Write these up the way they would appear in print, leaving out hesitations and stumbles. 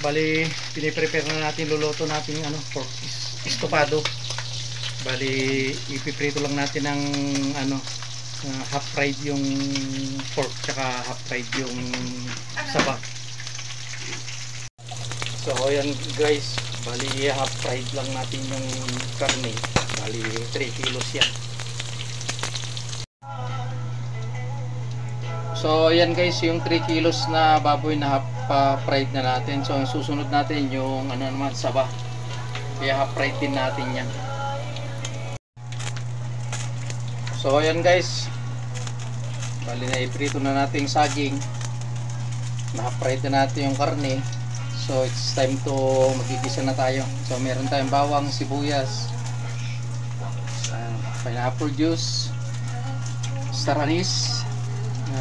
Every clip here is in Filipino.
bali piniprepare na natin, luluto natin ano, pork estopado. Bali ipiprito lang natin ng ano, half fried yung pork tsaka half fried yung saba. So ayan guys, bali half fried lang natin yung karne. Bali 3 kilos yan. So ayan guys, yung 3 kilos na baboy na half fried na natin. So ang susunod natin yung ano naman, saba. Kaya half fried din natin yan. So ayan guys, bali na iprito na natin yung saging. Na half fried na natin yung karne. So it's time to magigisa na tayo. So meron tayong bawang, sibuyas, pineapple juice, star anise,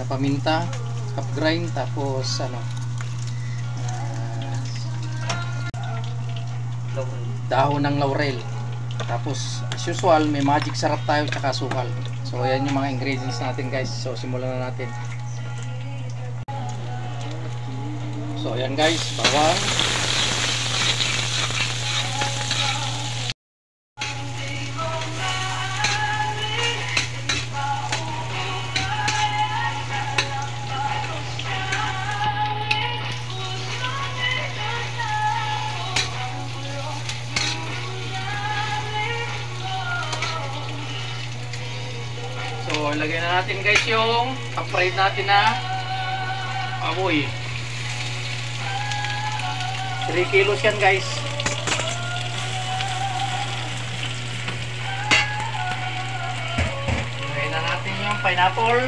paminta, half grind, tapos ano, dahon ng laurel. Tapos as usual may magic sarap tayo tsaka sukal. So ayan yung mga ingredients natin guys. So simulan na natin. So ayan guys, bawang, so ilagay na natin guys yung fried natin na baboy. 3 kilos yan guys. Ilagay na natin yung pineapple.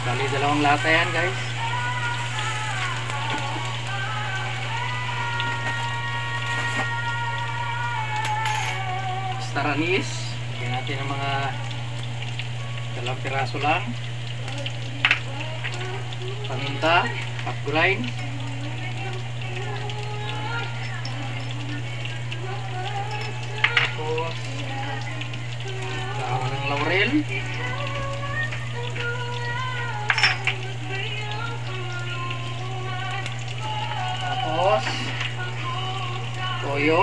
Bali dalawang lata yan guys. Star anise, lagyan natin ng mga 2 piraso lang. Paminta, half grind. Tapos dahon ng laurel. Tapos toyo.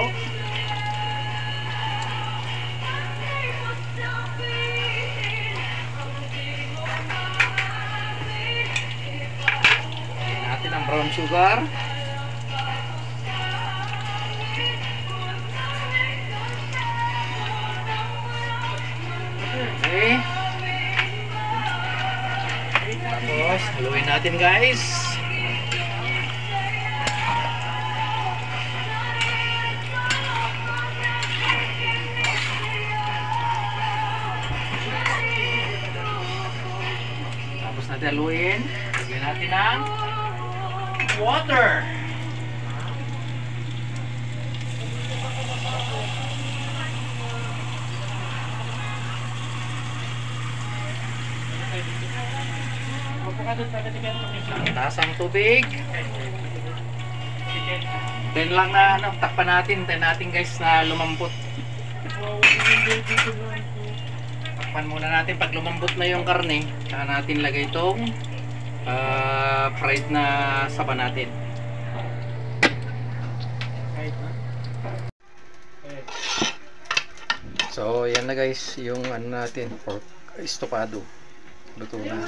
Natin ang brown sugar. Okay. Tapos haluin natin guys. Tapos natin haluin. Lagyan natin ng water. Tasang tubig. Then lang na ano, takpan natin. Then natin guys na lumambot. Takpan muna natin pag lumambot na yung karne. Saka natin lagay itong fried na saba natin. So yan na guys yung ano natin, pork estopado. Luto na.